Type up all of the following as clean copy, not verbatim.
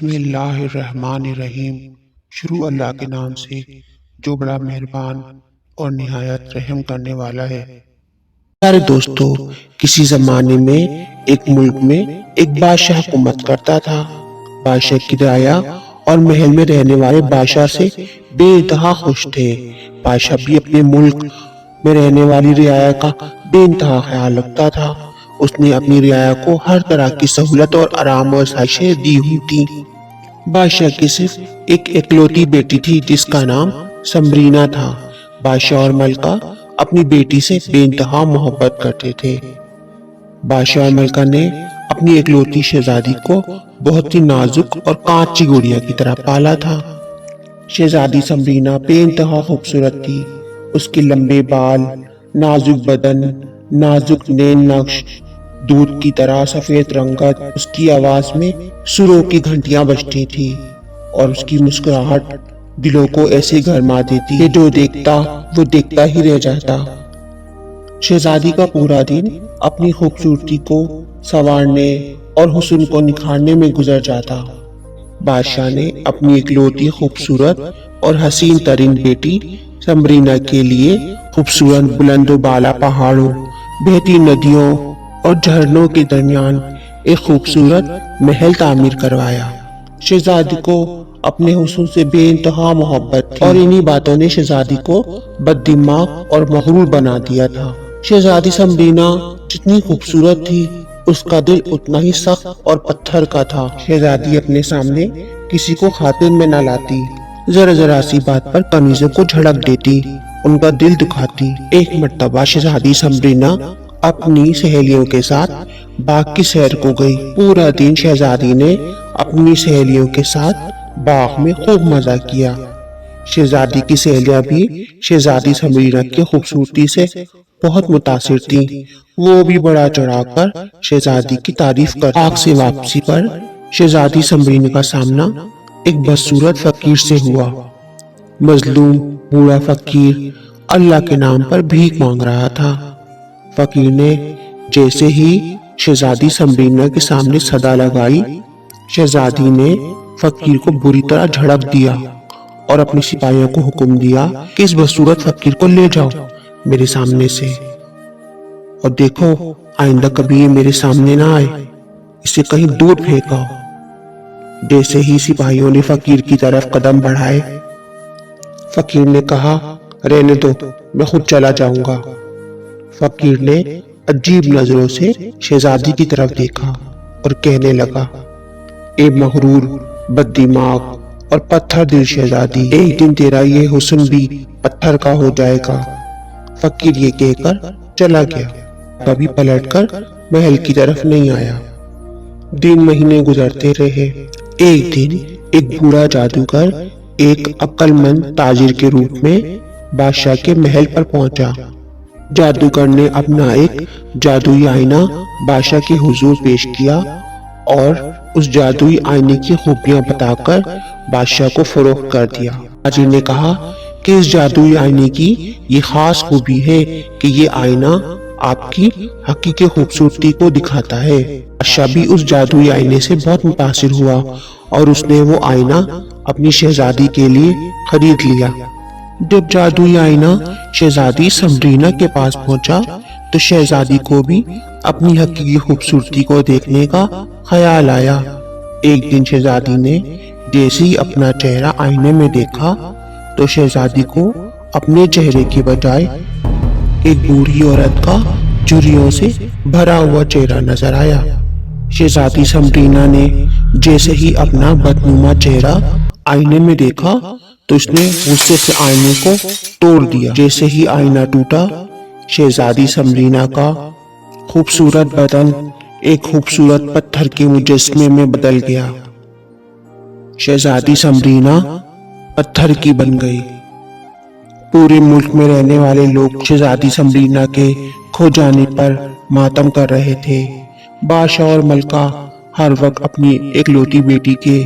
بسم اللہ الرحمن الرحیم۔ شروع اللہ کے نام سے جو بڑا مہربان اور نہایت رحم کرنے والا ہے۔ پیارے دوستو، کسی زمانے میں ایک ملک میں ایک بادشاہ حکومت کرتا تھا۔ بادشاہ کی رعایا اور محل میں رہنے والے بادشاہ سے بے انتہا خوش تھے۔ بادشاہ بھی اپنے ملک میں رہنے والی رعایا کا بے انتہا خیال رکھتا تھا۔ اس نے اپنی رعایا کو ہر طرح کی سہولت اور آرام اور آسائشیں دی ہوئی تھی۔ بادشاہ کی صرف ایک اکلوتی بیٹی تھی جس کا نام سمبرینا تھا۔ بادشاہ اور ملکہ اپنی بیٹی سے بے انتہا محبت کرتے تھے۔ بادشاہ اور ملکہ نے اپنی اکلوتی شہزادی کو بہت ہی نازک اور کانچ کی گڑیا کی طرح پالا تھا۔ شہزادی سمبرینا بے انتہا خوبصورت تھی۔ اس کے لمبے بال، نازک بدن، نازک نین نقش، دودھ کی طرح سفید رنگت، اس کی آواز میں سروں کی گھنٹیاں بجتی تھی اور اس کی مسکراہٹ دلوں کو ایسے گرما دیتی کہ جو دیکھتا وہ دیکھتا ہی رہ جاتا۔ شہزادی کا پورا دن اپنی خوبصورتی کو سنوارنے اور حسن کو نکھارنے میں گزر جاتا۔ بادشاہ نے اپنی اکلوتی خوبصورت اور حسین ترین بیٹی سمبرینا کے لیے خوبصورت بلند و بالا پہاڑوں، بہتی ندیوں اور جھرنوں کے درمیان ایک خوبصورت محل تعمیر کروایا۔ شہزادی کو اپنے حسن سے بے انتہا محبت تھی اور انہی باتوں نے شہزادی کو بد دماغ اور مغرور بنا دیا تھا۔ شہزادی سمبرینا جتنی خوبصورت تھی اس کا دل اتنا ہی سخت اور پتھر کا تھا۔ شہزادی اپنے سامنے کسی کو خاطر میں نہ لاتی، ذرا ذرا سی بات پر قمیضوں کو جھڑک دیتی، ان کا دل دکھاتی۔ ایک مرتبہ شہزادی سمبرینا اپنی سہیلیوں کے ساتھ باغ کی سیر کو گئی۔ پورا دن شہزادی نے اپنی سہیلیوں کے ساتھ باغ میں خوب مزہ کیا۔ شہزادی کی سہیلیاں بھی شہزادی سمبرینا کی خوبصورتی سے بہت متاثر تھیں۔ وہ بھی بڑا چڑھا کر شہزادی کی تعریف کر۔ باغ سے واپسی پر شہزادی سمبرینا کا سامنا ایک بدصورت فقیر سے ہوا۔ مظلوم بوڑھا فقیر اللہ کے نام پر بھیک مانگ رہا تھا۔ فقیر نے جیسے ہی شہزادی سمبرینا کے سامنے صدا لگائی، شہزادی نے فقیر کو بری طرح جھڑک دیا اور اپنے سپاہیوں کو حکم دیا کہ اس بدصورت فقیر کو لے جاؤ میرے سامنے سے، اور دیکھو آئندہ کبھی یہ میرے سامنے نہ آئے، اسے کہیں دور پھینکو۔ جیسے ہی سپاہیوں نے فقیر کی طرف قدم بڑھائے، فقیر نے کہا رہنے دو، میں خود چلا جاؤں گا۔ فقیر نے عجیب نظروں سے شہزادی کی طرف دیکھا اور کہنے لگا، اے مغرور، بد دماغ اور پتھر دل شہزادی، ایک دن تیرا یہ حسن بھی پتھر کا ہو جائے گا۔ فقیر یہ کہہ کر چلا گیا، کبھی پلٹ کر محل کی طرف نہیں آیا۔ دن مہینے گزرتے رہے۔ ایک دن ایک بوڑھا جادوگر ایک عقل مند تاجر کے روپ میں بادشاہ کے محل پر پہنچا۔ جادوگر نے اپنا ایک جادوئی آئینہ بادشاہ کے حضور پیش کیا اور اس جادوئی آئینے کی خوبیاں بتا کر بادشاہ کو فروخت کر دیا۔ تاجر نے کہا کہ اس جادوئی آئینے کی یہ خاص خوبی ہے کہ یہ آئینہ آپ کی حقیقی خوبصورتی کو دکھاتا ہے۔ بادشاہ بھی اس جادوئی آئینے سے بہت متاثر ہوا اور اس نے وہ آئینہ اپنی شہزادی کے لیے خرید لیا۔ جب جادوئی آئینہ شہزادی سمبرینا کے پاس پہنچا تو شہزادی کو بھی اپنی حقیقی خوبصورتی کو دیکھنے کا خیال آیا۔ ایک دن شہزادی نے جیسے ہی اپنا چہرہ آئینے میں دیکھا تو شہزادی کو اپنے چہرے کے بجائے ایک بوڑھی عورت کا جھریوں سے بھرا ہوا چہرہ نظر آیا۔ شہزادی سمبرینا نے جیسے ہی اپنا بدنما چہرہ آئینے میں دیکھا تو اس نے غصے سے آئینے کو توڑ دیا۔ جیسے ہی آئینہ ٹوٹا، شہزادی سمبرینا کا خوبصورت بدن ایک خوبصورت پتھر کے مجسمے میں بدل گیا۔ شہزادی سمبرینا پتھر کی بن گئی۔ پورے ملک میں رہنے والے لوگ شہزادی سمبرینا کے کھو جانے پر ماتم کر رہے تھے۔ بادشاہ اور ملکہ ہر وقت اپنی اکلوتی بیٹی کے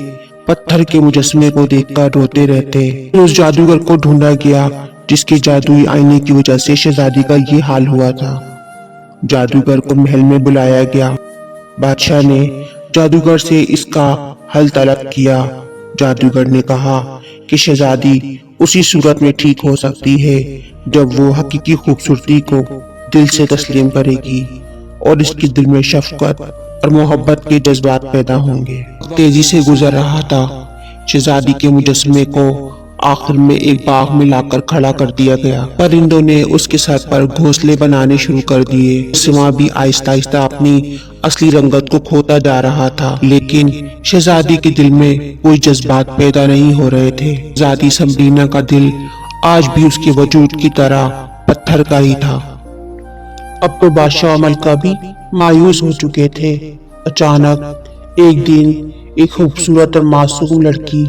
پتھر کے مجسمے کو دیکھ کر روتے رہتے۔ اس جادوگر کو ڈھونڈا گیا جس کے جادوئی آئینے کی وجہ سے شہزادی کا یہ حال ہوا تھا۔ جادوگر کو محل میں بلایا گیا۔ بادشاہ نے جادوگر سے اس کا حل طلب کیا۔ جادوگر نے کہا کہ شہزادی اسی صورت میں ٹھیک ہو سکتی ہے جب وہ حقیقی خوبصورتی کو دل سے تسلیم کرے گی اور اس کے دل میں شفقت اور محبت کے جذبات پیدا ہوں گے۔ تیزی سے گزر رہا تھا۔ شہزادی کے مجسمے کو آخر میں ایک باغ میں لا کر کھڑا کر دیا گیا۔ پرندوں نے اس کے سر پر گھونسلے بنانے شروع کر دیے۔ مجسمہ بھی آہستہ آہستہ اپنی اصلی رنگت کو کھوتا جا رہا تھا، لیکن شہزادی کے دل میں کوئی جذبات پیدا نہیں ہو رہے تھے۔ شہزادی سمبرینا کا دل آج بھی اس کے وجود کی طرح پتھر کا ہی تھا۔ اب تو بادشاہ اور ملکہ بھی مایوس ہو چکے تھے۔ اچانک ایک دن ایک خوبصورت اور معصوم لڑکی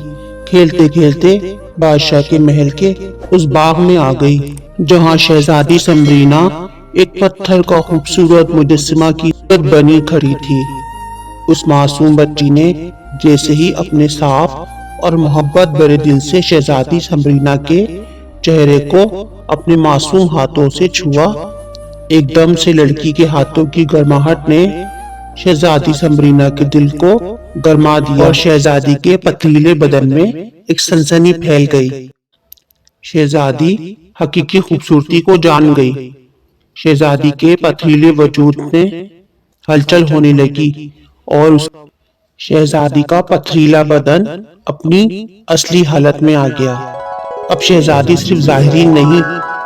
کھیلتے کھیلتے بادشاہ کے محل کے اس باغ میں آ گئی جہاں شہزادی سمبرینا ایک پتھر کا خوبصورت مجسمہ کی صورت بنی کھڑی تھی۔ اس معصوم بچی نے جیسے ہی اپنے صاف اور محبت بھرے دل سے شہزادی سمبرینا کے چہرے کو اپنے معصوم ہاتھوں سے چھوا، ایک دم سے لڑکی کے ہاتھوں کی گرماہٹ نے شہزادی سمبرینا کے دل کو گرما دیا اور شہزادی کے پتھریلے بدن میں ایک سنسنی پھیل گئی۔ شہزادی حقیقی خوبصورتی کو جان گئی۔ شہزادی کے پتھریلے وجود میں ہلچل ہونے لگی اور شہزادی کا پتھریلا بدن اپنی اصلی حالت میں آ گیا۔ اب شہزادی صرف ظاہری نہیں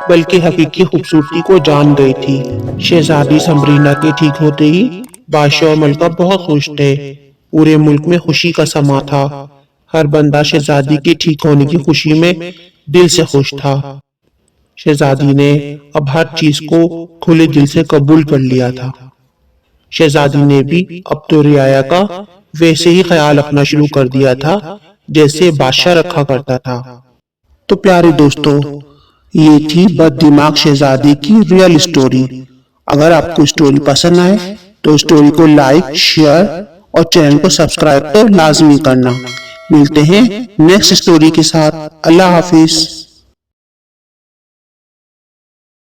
بلکہ حقیقی خوبصورتی کو جان گئی تھی۔ شہزادی سمبرینا کے ٹھیک ہوتے ہی بادشاہ اور ملکہ بہت خوش تھے۔ پورے ملک میں خوشی کا سما تھا۔ ہر بندہ شہزادی کے ٹھیک ہونے کی خوشی میں دل سے خوش تھا۔ شہزادی نے اب ہر چیز کو کھلے دل سے قبول کر لیا تھا۔ شہزادی نے بھی اب تو رعایا کا ویسے ہی خیال رکھنا شروع کر دیا تھا جیسے بادشاہ رکھا کرتا تھا۔ تو پیارے دوستو، یہ تھی بد دماغ شہزادی کی ریئل اسٹوری۔ اگر آپ کو اسٹوری پسند آئے تو اسٹوری کو لائک، شیئر اور چینل کو سبسکرائب تو لازمی کرنا۔ ملتے ہیں نیکسٹ اسٹوری کے ساتھ۔ اللہ حافظ۔